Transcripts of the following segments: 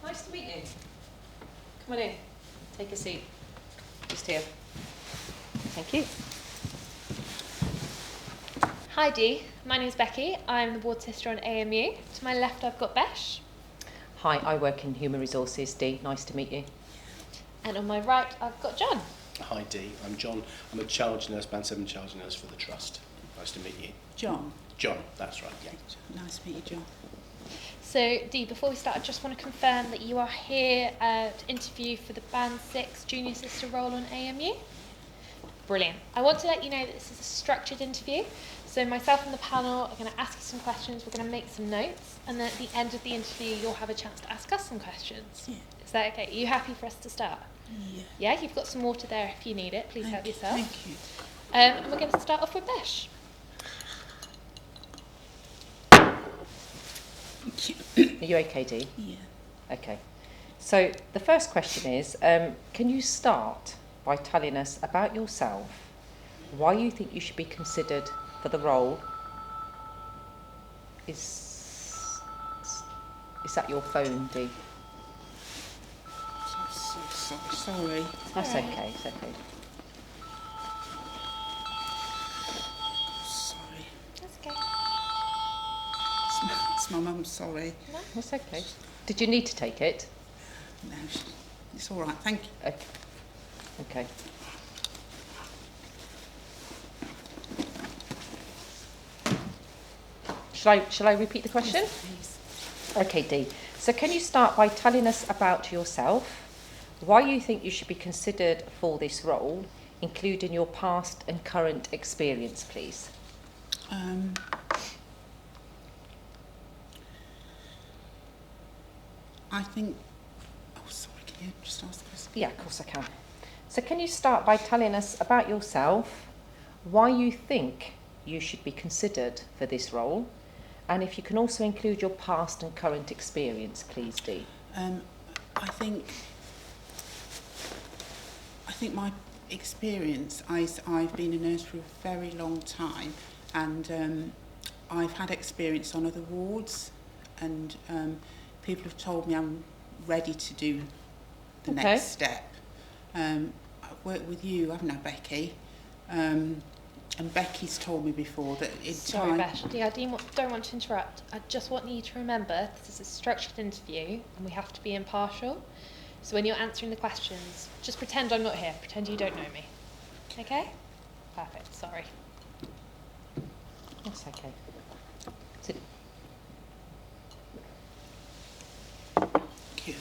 Nice to meet you. Come on in. Take a seat. Just here. Thank you. Hi Dee, my name's Becky. I'm the board sister on AMU. To my left I've got Besh. Hi, I work in Human Resources. Dee, nice to meet you. And on my right I've got John. Hi Dee, I'm John. I'm a charge nurse, Band 7 charge nurse for the Trust. Nice to meet you. John. John, that's right, yeah. Nice to meet you, John. So Dee, before we start I just want to confirm that you are here to interview for the Band 6 Junior Sister role on AMU. Brilliant. I want to let you know that this is a structured interview. So myself and the panel are going to ask you some questions, we're going to make some notes, and then at the end of the interview you'll have a chance to ask us some questions. Yeah. Is that okay? Are you happy for us to start? Yeah. Yeah, you've got some water there if you need it. Please help yourself. Thank you. And we're going to start off with Besh. Are you okay, Dee? Yeah. Okay. So the first question is, can you start by telling us about yourself, why you think you should be considered for the role? Is that your phone, Dee? Sorry. That's Alright. okay, it's okay. Sorry. That's okay. It's my mum, sorry. No? That's okay. Did you need to take it? No, it's all right, thank you. Okay. Okay. Shall I repeat the question? Please. Okay, Dee. So can you start by telling us about yourself, why you think you should be considered for this role, including your past and current experience, please? I think... Oh, sorry, can you just ask the question? Yeah, of course I can. So can you start by telling us about yourself, why you think you should be considered for this role, and if you can also include your past and current experience, please, Dee? I think my experience, I've been a nurse for a very long time, and I've had experience on other wards, and people have told me I'm ready to do the Okay. next step. I've worked with you, haven't I, Becky? And Becky's told me before that in Sorry, time... Besh. Yeah, I don't want to interrupt. I just want you to remember this is a structured interview and we have to be impartial. So when you're answering the questions, just pretend I'm not here. Pretend you don't know me. Okay? Perfect. Sorry. That's okay. So, Thank you.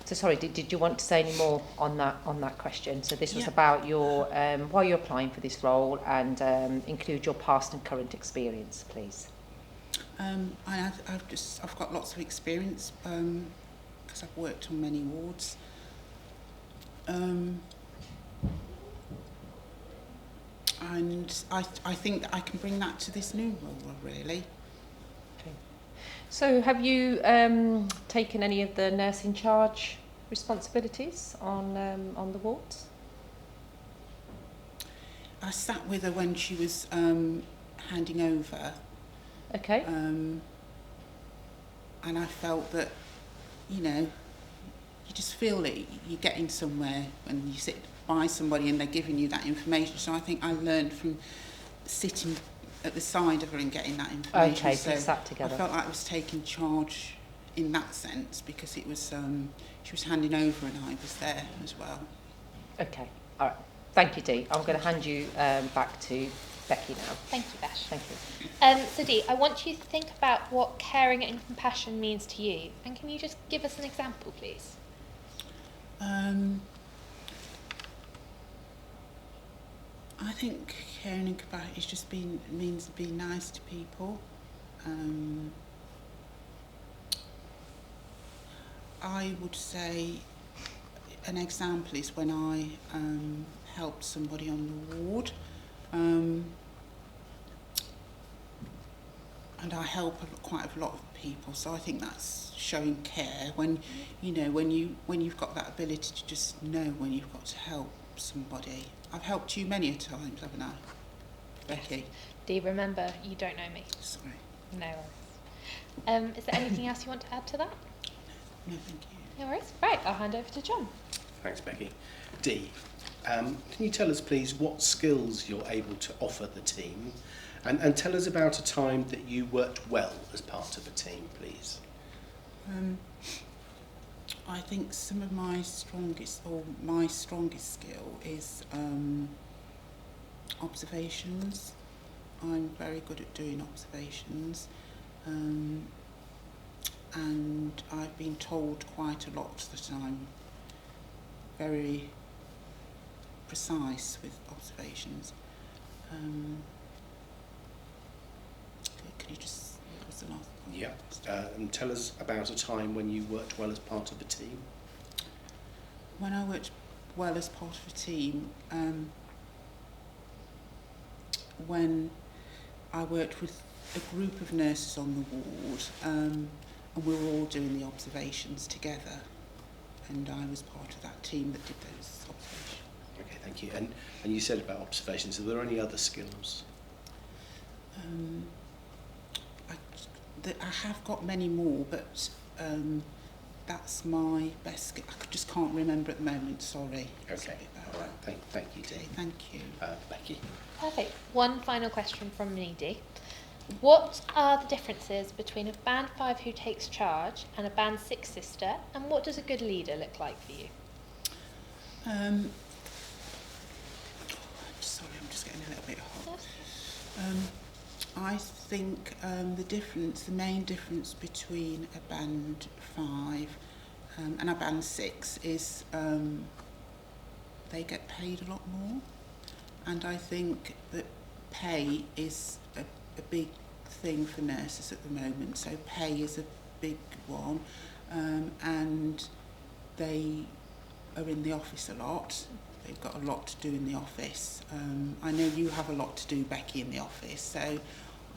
so sorry, did you want to say any more on that question? So this was Yeah. about your why you're applying for this role, and include your past and current experience, please. I've got lots of experience because I've worked on many wards. And I think that I can bring that to this new role, really. Okay. So have you taken any of the nursing charge responsibilities on the wards? I sat with her when she was handing over, Okay. and I felt that, you know, you just feel that you're getting somewhere when you sit by somebody and they're giving you that information. So I think I learned from sitting at the side of her and getting that information. Okay, so you sat together. I felt like I was taking charge in that sense because it was she was handing over and I was there as well. Okay. All right. Thank you, Dee. I'm going to hand you back to Becky now. Thank you, Besh. Thank you. So Dee, I want you to think about what caring and compassion means to you. And can you just give us an example, please? I think caring and compassion is just means being nice to people. I would say an example is when I helped somebody on the ward, and I help quite a lot of people, so I think that's showing care when you've got that ability to just know when you've got to help somebody. I've helped you many a times, haven't I, Becky? Dee, remember, you don't know me. Sorry. No worries. Is there anything else you want to add to that? No, thank you. No worries. Right, I'll hand over to John. Thanks, Becky. Dee, can you tell us, please, what skills you're able to offer the team? And tell us about a time that you worked well as part of a team, please. I think some of my strongest skill is observations. I'm very good at doing observations, and I've been told quite a lot that I'm very precise with observations. Can you just, what was the last one? Yeah. And tell us about a time when you worked well as part of a team. When I worked well as part of a team, when I worked with a group of nurses on the ward, and we were all doing the observations together, and I was part of that team that did those observations. Okay, thank you. And you said about observations, are there any other skills? I have got many more, but that's my best skill. I just can't remember at the moment, sorry. Okay, Sorry about all right. Thank you, Dee. Okay, thank you. Becky. Perfect. One final question from me, Dee. What are the differences between a Band 5 who takes charge and a Band 6 sister, and what does a good leader look like for you? Sorry, I'm just getting a little bit hot. I think the main difference between a Band 5 and a Band 6 is they get paid a lot more, and I think that pay is a big thing for nurses at the moment, so pay is a big one, and they are in the office a lot. They've got a lot to do in the office. I know you have a lot to do, Becky, in the office, so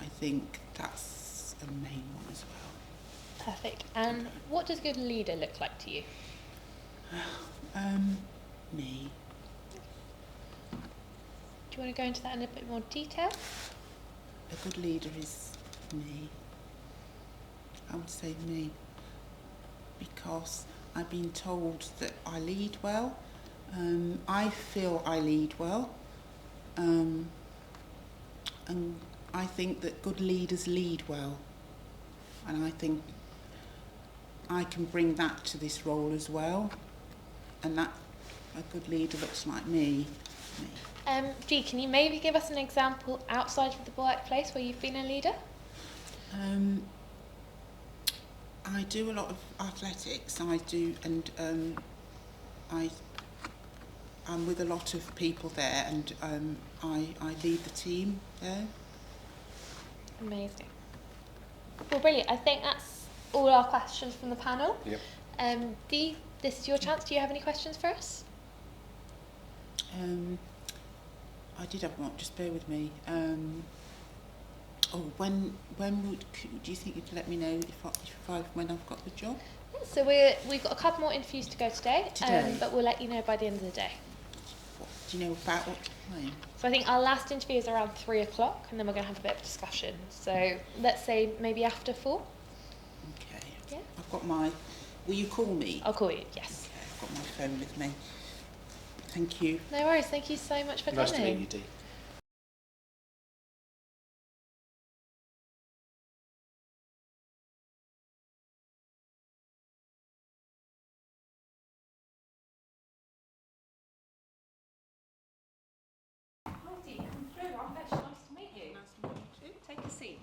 I think that's a main one as well. Perfect. And what does a good leader look like to you? Me. Do you want to go into that in a bit more detail? A good leader is me. I would say me, because I've been told that I lead well. I feel I lead well, and I think that good leaders lead well, and I think I can bring that to this role as well, and that a good leader looks like me. Dee, can you maybe give us an example outside of the workplace where you've been a leader? I do a lot of athletics. I do, and I'm with a lot of people there, and I lead the team there. Amazing. Well, brilliant. I think that's all our questions from the panel. Yep. Dee, this is your chance. Do you have any questions for us? I did have one. Just bear with me. When do you think you'd let me know when I've got the job? So we've got a couple more interviews to go today, but we'll let you know by the end of the day. Do you know about what time? So I think our last interview is around 3 o'clock, and then we're going to have a bit of discussion. So let's say maybe after 4. Okay. Yeah. I've got my. Will you call me? I'll call you. Yes. Okay, I've got my phone with me. Thank you. No worries. Thank you so much for Nice coming. to meet you, Dee. Take a seat.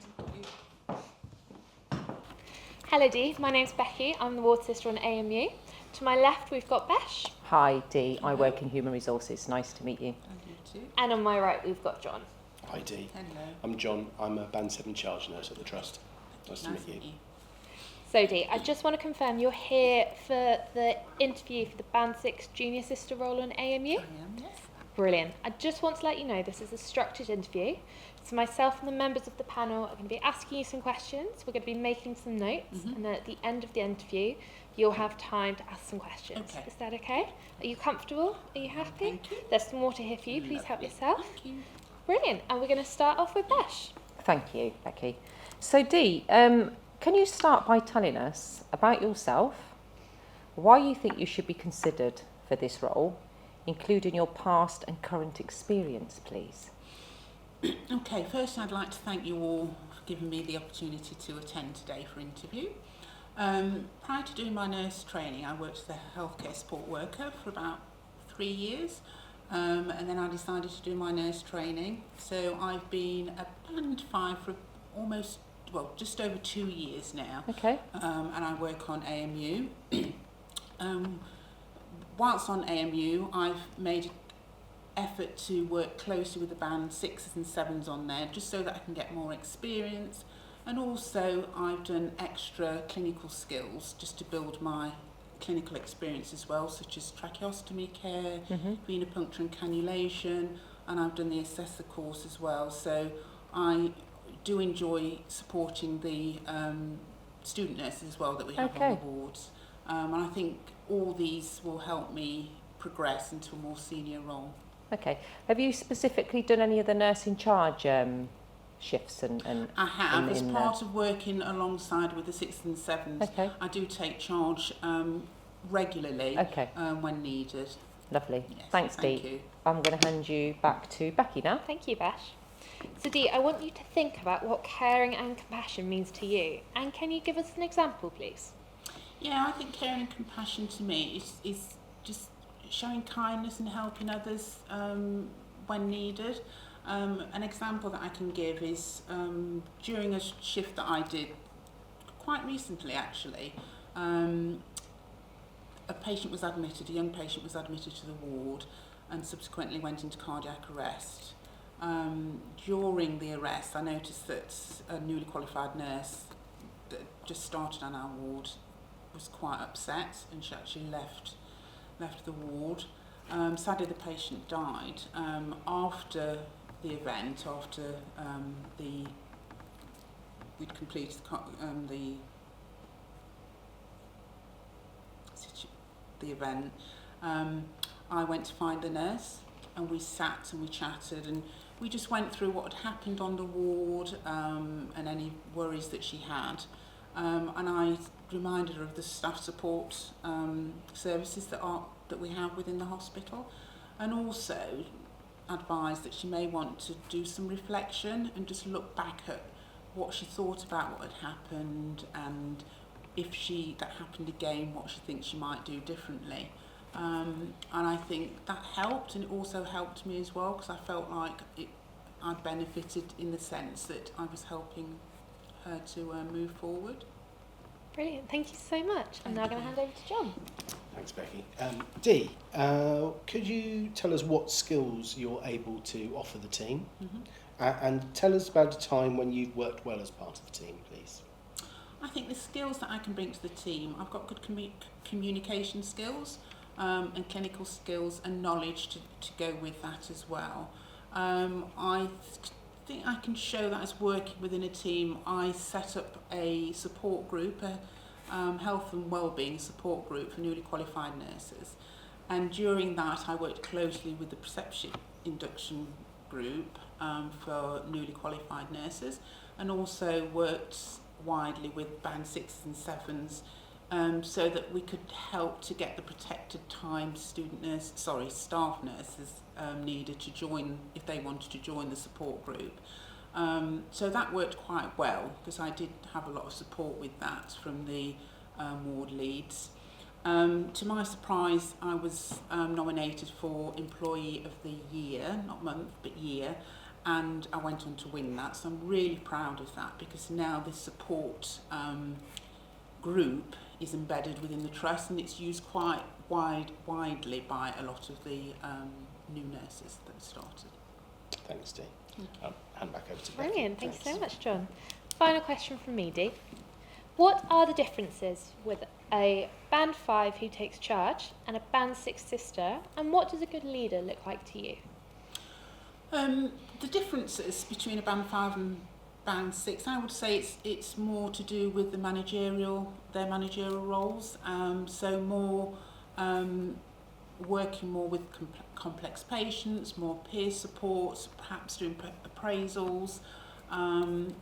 Hello, Dee. My name's Becky. I'm the ward sister on AMU. To my left, we've got Besh. Hi, Dee. I work in human resources. Nice to meet you. And you too. And on my right, we've got John. Hi, Dee. Hello. I'm John. I'm a Band 7 charge nurse at the Trust. Nice to meet you. So, Dee, I just want to confirm you're here for the interview for the Band 6 Junior Sister role on AMU? I am, yes. Brilliant. I just want to let you know this is a structured interview. So myself and the members of the panel are going to be asking you some questions. We're going to be making some notes. And then at the end of the interview, you'll have time to ask some questions. Okay. Is that okay? Are you comfortable? Are you happy? Thank you. There's some water here for you. Please help yourself. Thank you. Brilliant. And we're going to start off with Besh. Thank you, Becky. So, Dee, can you start by telling us about yourself, why you think you should be considered for this role, including your past and current experience, please. Okay, first I'd like to thank you all for giving me the opportunity to attend today for interview. Prior to doing my nurse training, I worked as a healthcare support worker for about 3 years, and then I decided to do my nurse training. So I've been a band 5 for just over 2 years now. Okay. And I work on AMU. Whilst on AMU, I've made an effort to work closely with the band 6s and 7s on there, just so that I can get more experience. And also I've done extra clinical skills just to build my clinical experience as well, such as tracheostomy care, venipuncture and cannulation, and I've done the assessor course as well. So I do enjoy supporting the student nurses as well that we have on the wards. And I think all these will help me progress into a more senior role. Okay. Have you specifically done any of the nurse in charge shifts and I have, as part of working alongside with the 6s and 7s. Okay. I do take charge regularly when needed. Lovely. Yes, Thanks, thank Dee. you. I'm going to hand you back to Becky now. Thank you, Bash. So Dee, I want you to think about what caring and compassion means to you. And can you give us an example, please? Yeah, I think caring and compassion to me is just showing kindness and helping others when needed. An example that I can give is during a shift that I did quite recently actually, a patient was admitted, a young patient was admitted to the ward and subsequently went into cardiac arrest. During the arrest I noticed that a newly qualified nurse that just started on our ward was quite upset and she actually left the ward. Sadly the patient died. After the event, after we'd completed the event, I went to find the nurse and we sat and we chatted and we just went through what had happened on the ward and any worries that she had. And I reminded her of the staff support services that we have within the hospital, and also advised that she may want to do some reflection and just look back at what she thought about what had happened, and if that happened again, what she thinks she might do differently. And I think that helped, and it also helped me as well because I felt like I benefited in the sense that I was helping her to move forward. Brilliant, thank you so much. I'm now going to hand over to John. Thanks, Becky. Dee, could you tell us what skills you're able to offer the team? And tell us about a time when you've worked well as part of the team, please. I think the skills that I can bring to the team, I've got good communication skills and clinical skills and knowledge to go with that as well. I think I can show that as working within a team. I set up a support group, a health and wellbeing support group for newly qualified nurses, and during that I worked closely with the preception induction group for newly qualified nurses, and also worked widely with band 6s and 7s so that we could help to get the protected time staff nurses needed to join if they wanted to join the support group. So that worked quite well because I did have a lot of support with that from the ward leads. To my surprise, I was nominated for Employee of the Year, not month, but year, and I went on to win that. So I'm really proud of that because now this support group is embedded within the trust and it's used quite widely by a lot of the new nurses that have started. Thanks, Dee. Hand back over to Becky. Brilliant, thanks so much, John. Final question from me, Dee. What are the differences with a band 5 who takes charge and a band 6 sister, and what does a good leader look like to you? The differences between a band 5 and band 6, I would say it's more to do with their managerial roles. So more working more with complex patients, more peer support, perhaps doing appraisals, and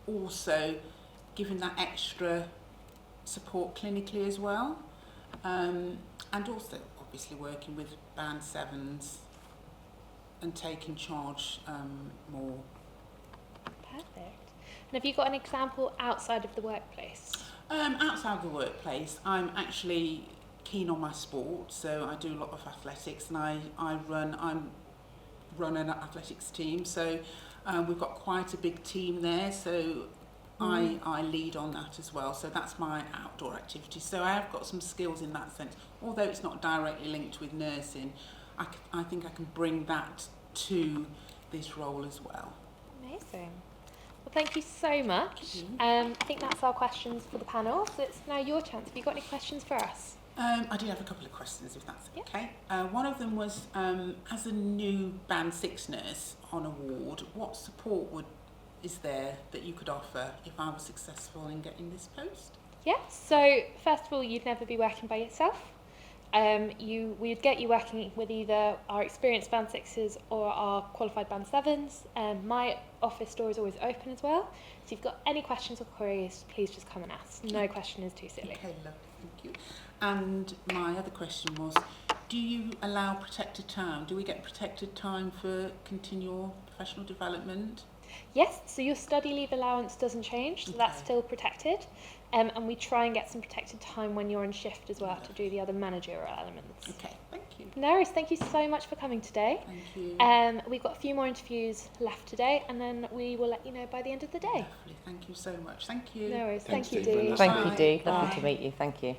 also giving that extra support clinically as well, and also obviously working with band 7s and taking charge more. Perfect. And have you got an example outside of the workplace? Outside the workplace, I'm actually keen on my sport, so I do a lot of athletics, and I'm run an athletics team, so we've got quite a big team there, so I lead on that as well, so that's my outdoor activity. So I have got some skills in that sense, although it's not directly linked with nursing. I think I can bring that to this role as well. Amazing. Well, thank you so much. I think that's our questions for the panel, so it's now your chance. Have you got any questions for us? I did have a couple of questions, if that's okay. One of them was, as a new Band 6 nurse on a ward, what support is there that you could offer if I was successful in getting this post? Yeah, so first of all, you'd never be working by yourself. We'd get you working with either our experienced Band 6s or our qualified Band 7s. My office door is always open as well. So if you've got any questions or queries, please just come and ask. No question is too silly. Okay, lovely, thank you. And my other question was, do you allow protected time? Do we get protected time for continual professional development? Yes, so your study leave allowance doesn't change, so that's Okay. still protected. And we try and get some protected time when you're on shift as well to do the other managerial elements. Okay, thank you. No worries, thank you so much for coming today. Thank you. We've got a few more interviews left today, and then we will let you know by the end of the day. Lovely, thank you so much. Thank you. No worries, Thanks, thank you, Dee. Dee. Bye. Thank you, Bye. Dee. Lovely Bye. to meet you. Thank you.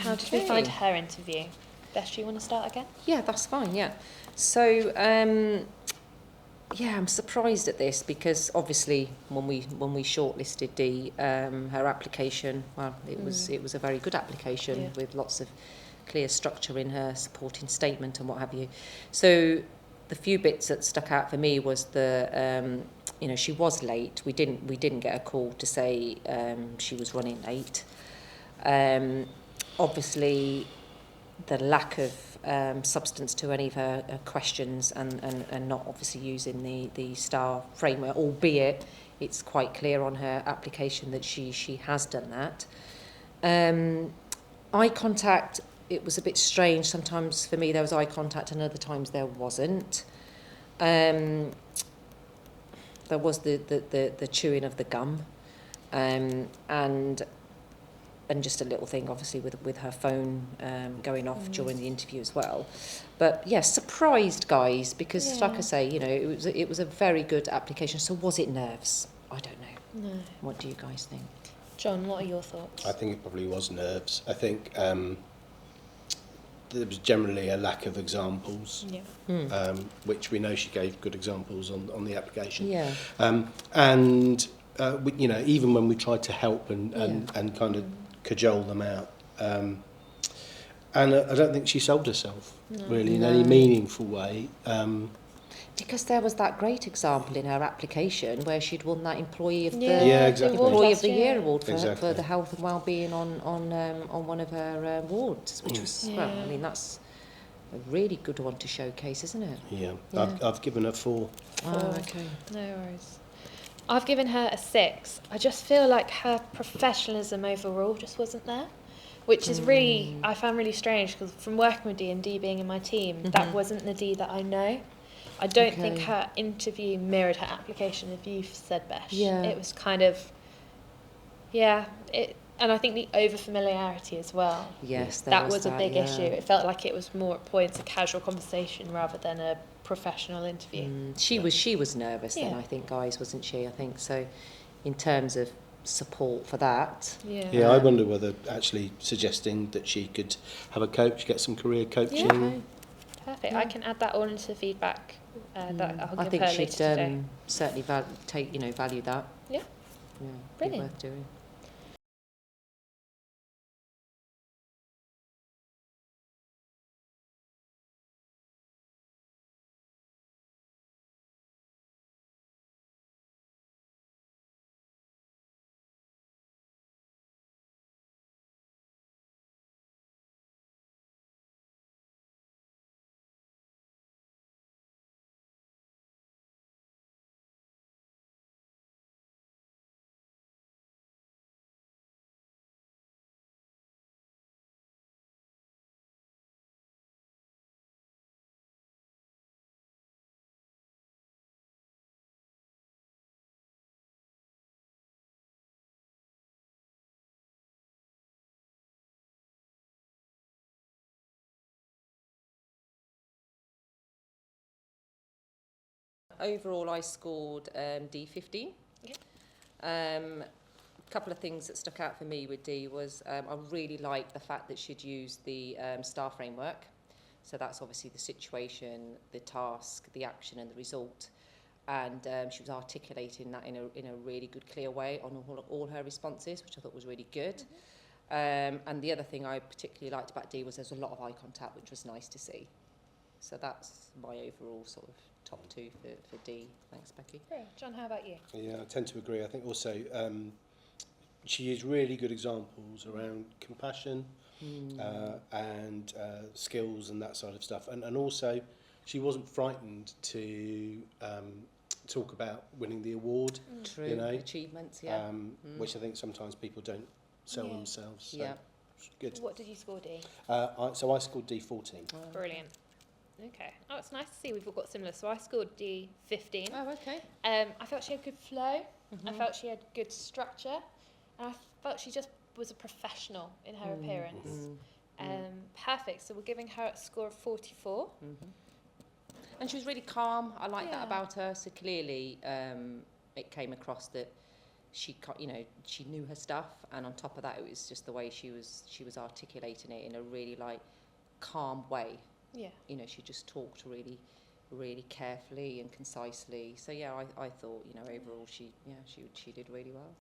How did we find her interview? Beth, do you want to start again? Yeah, that's fine, yeah. So, yeah, I'm surprised at this because obviously when we shortlisted Dee, her application, well, it was a very good application with lots of clear structure in her supporting statement and what have you. So the few bits that stuck out for me was you know, she was late. We didn't get a call to say she was running late. Obviously, the lack of substance to any of her questions and not obviously using the STAR framework, albeit it's quite clear on her application that she has done that. Eye contact, it was a bit strange. Sometimes for me there was eye contact and other times there wasn't. There was the chewing of the gum, and just a little thing obviously with her phone going off during the interview as well. But yes, surprised guys, because like I say, you know, it was a very good application. So was it nerves? I don't know. No. What do you guys think? John, what are your thoughts? I think it probably was nerves. I think there was generally a lack of examples, which we know she gave good examples on the application. Yeah. You know, even when we tried to help and kind of cajole them out, and I don't think she sold herself really in any meaningful way. Because there was that great example in her application where she'd won that Employee of the exactly. Employee of the Year award for, Exactly. for the health and well-being on one of her wards, which was well, I mean that's a really good one to showcase, isn't it? Yeah, Yeah. I've given her 4. Oh, okay. No worries. I've given her a 6. I just feel like her professionalism overall just wasn't there, which is really, I found really strange because from working with D&D being in my team, that wasn't the Dee that I know. I don't think Okay. her interview mirrored her application, if you've said Besh. Yeah. It was kind of, and I think the over-familiarity as well. Yes, there That was a that, big yeah. issue. It felt like it was more at points a casual conversation rather than a professional interview. She was nervous then, Yeah. I think, guys, wasn't she? I think so. In terms of support for that, Yeah, I wonder whether actually suggesting that she could have a coach, get some career coaching. okay. Perfect. I can add that all into the feedback that I'll I give think her she'd later today. certainly value that. Yeah. Yeah, be Brilliant. worth doing. Overall, I scored D15. Okay. A couple of things that stuck out for me with D was I really liked the fact that she'd used the STAR framework. So that's obviously the situation, the task, the action and the result. And she was articulating that in a really good, clear way on all her responses, which I thought was really good. And the other thing I particularly liked about D was there's a lot of eye contact, which was nice to see. So that's my overall sort of top two for D. Thanks, Becky. Great. John, how about you? Yeah, I tend to agree. I think also she used really good examples around compassion and skills and that sort of stuff. And also, she wasn't frightened to talk about winning the award. True. You know, Achievements, yeah. which I think sometimes people don't sell Yeah. themselves. So Yeah. it's good. What did you score, D? So I scored D14. Brilliant. Okay. Oh, it's nice to see we've all got similar. So I scored D15. Oh, okay. I felt she had good flow. I felt she had good structure. And I felt she just was a professional in her appearance. Perfect. So we're giving her a score of 44. And she was really calm. I like Yeah. that about her. So clearly, it came across that she knew her stuff, and on top of that, it was just the way she was articulating it in a really calm way. Yeah. She just talked really, really carefully and concisely. So yeah, I thought overall she did really well.